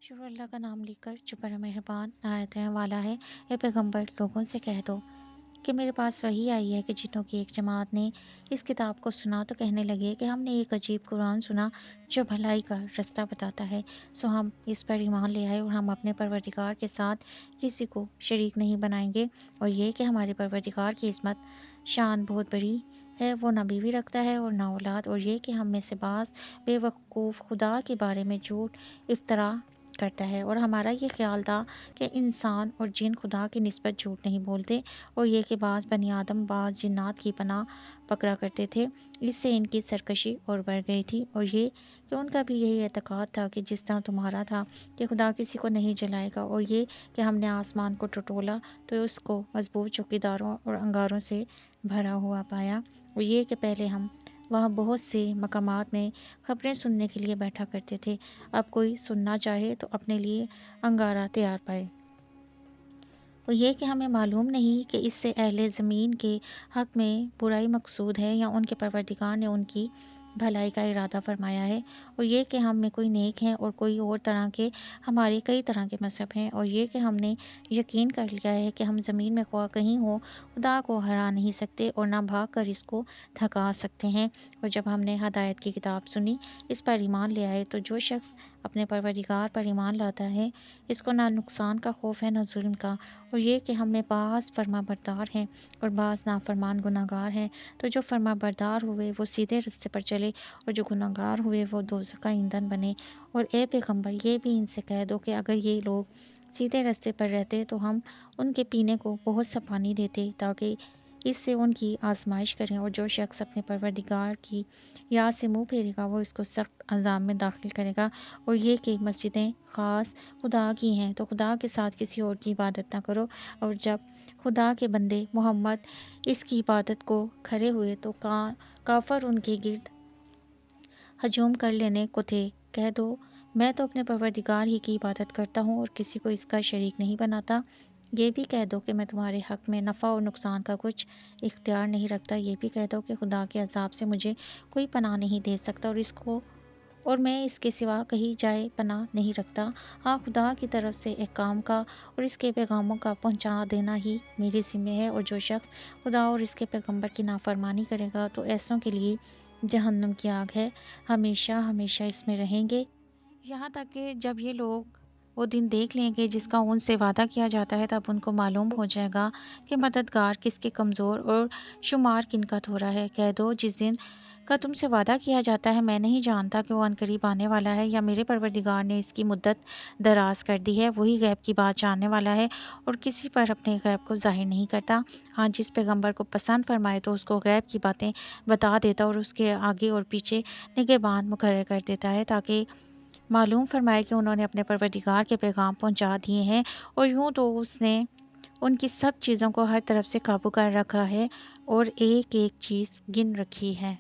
شروع اللہ کا نام لے کر جو بڑا مہربان نہایت رحم والا ہے۔ اے پیغمبر، لوگوں سے کہہ دو کہ میرے پاس وحی آئی ہے کہ جنوں کی ایک جماعت نے اس کتاب کو سنا تو کہنے لگے کہ ہم نے ایک عجیب قرآن سنا جو بھلائی کا رستہ بتاتا ہے، سو ہم اس پر ایمان لے آئے اور ہم اپنے پروردگار کے ساتھ کسی کو شریک نہیں بنائیں گے، اور یہ کہ ہمارے پروردگار کی عظمت شان بہت بڑی ہے، وہ نہ بیوی رکھتا ہے اور نہ اولاد، اور یہ کہ ہم میں سے بعض بے وقوف خدا کے بارے میں جھوٹ افطرا کرتا ہے، اور ہمارا یہ خیال تھا کہ انسان اور جن خدا کی نسبت جھوٹ نہیں بولتے، اور یہ کہ بعض بنی آدم بعض جنات کی پناہ پکڑا کرتے تھے، اس سے ان کی سرکشی اور بڑھ گئی تھی، اور یہ کہ ان کا بھی یہی اعتقاد تھا کہ جس طرح تمہارا تھا کہ خدا کسی کو نہیں جلائے گا، اور یہ کہ ہم نے آسمان کو ٹٹولا تو اس کو مضبوط چوکیداروں اور انگاروں سے بھرا ہوا پایا، اور یہ کہ پہلے ہم وہاں بہت سے مقامات میں خبریں سننے کے لیے بیٹھا کرتے تھے، اب کوئی سننا چاہے تو اپنے لیے انگارہ تیار پائے، اور یہ کہ ہمیں معلوم نہیں کہ اس سے اہل زمین کے حق میں برائی مقصود ہے یا ان کے پروردگار نے ان کی بھلائی کا ارادہ فرمایا ہے، اور یہ کہ ہم میں کوئی نیک ہیں اور کوئی اور طرح کے، ہمارے کئی طرح کے مذہب ہیں، اور یہ کہ ہم نے یقین کر لیا ہے کہ ہم زمین میں خواہ کہیں ہوں خدا کو ہرا نہیں سکتے اور نہ بھاگ کر اس کو تھکا سکتے ہیں، اور جب ہم نے ہدایت کی کتاب سنی اس پر ایمان لے آئے، تو جو شخص اپنے پروردگار پر ایمان لاتا ہے اس کو نہ نقصان کا خوف ہے نہ ظلم کا، اور یہ کہ ہم میں بعض فرما بردار ہیں اور بعض نافرمان گناہ گار ہیں، تو جو فرما بردار ہوئے وہ سیدھے رستے پر چلے اور جو گناہ گار ہوئے وہ دوزخ کا ایندھن بنے، اور اے پیغمبر یہ بھی ان سے کہہ دو کہ اگر یہ لوگ سیدھے رستے پر رہتے تو ہم ان کے پینے کو بہت سا پانی دیتے تاکہ اس سے ان کی آزمائش کریں، اور جو شخص اپنے پروردگار کی یاد سے منہ پھیرے گا وہ اس کو سخت عذاب میں داخل کرے گا، اور یہ کہ مسجدیں خاص خدا کی ہیں تو خدا کے ساتھ کسی اور کی عبادت نہ کرو، اور جب خدا کے بندے محمد اس کی عبادت کو کھڑے ہوئے تو کافر ان کے گرد ہجوم کر لینے کو تھے، کہہ دو میں تو اپنے پروردگار ہی کی عبادت کرتا ہوں اور کسی کو اس کا شریک نہیں بناتا، یہ بھی کہہ دو کہ میں تمہارے حق میں نفع اور نقصان کا کچھ اختیار نہیں رکھتا، یہ بھی کہہ دو کہ خدا کے عذاب سے مجھے کوئی پناہ نہیں دے سکتا اور میں اس کے سوا کہیں جائے پناہ نہیں رکھتا، ہاں خدا کی طرف سے احکام کا اور اس کے پیغاموں کا پہنچا دینا ہی میری ذمہ ہے، اور جو شخص خدا اور اس کے پیغمبر کی نافرمانی کرے گا تو ایسوں کے لیے جہنم کی آگ ہے، ہمیشہ ہمیشہ اس میں رہیں گے، یہاں تک کہ جب یہ لوگ وہ دن دیکھ لیں گے جس کا ان سے وعدہ کیا جاتا ہے، تب ان کو معلوم ہو جائے گا کہ مددگار کس کے کمزور اور شمار کن کا تھوڑا ہے، کہہ دو جس دن کا تم سے وعدہ کیا جاتا ہے میں نہیں جانتا کہ وہ عنقریب آنے والا ہے یا میرے پروردگار نے اس کی مدت دراز کر دی ہے، وہی غیب کی بات جاننے والا ہے اور کسی پر اپنے غیب کو ظاہر نہیں کرتا، ہاں جس پیغمبر کو پسند فرمائے تو اس کو غیب کی باتیں بتا دیتا اور اس کے آگے اور پیچھے نگہبان مقرر کر دیتا ہے تاکہ معلوم فرمائے کہ انہوں نے اپنے پروردگار کے پیغام پہنچا دیے ہیں، اور یوں تو اس نے ان کی سب چیزوں کو ہر طرف سے قابو کر رکھا ہے اور ایک ایک چیز گن رکھی ہے۔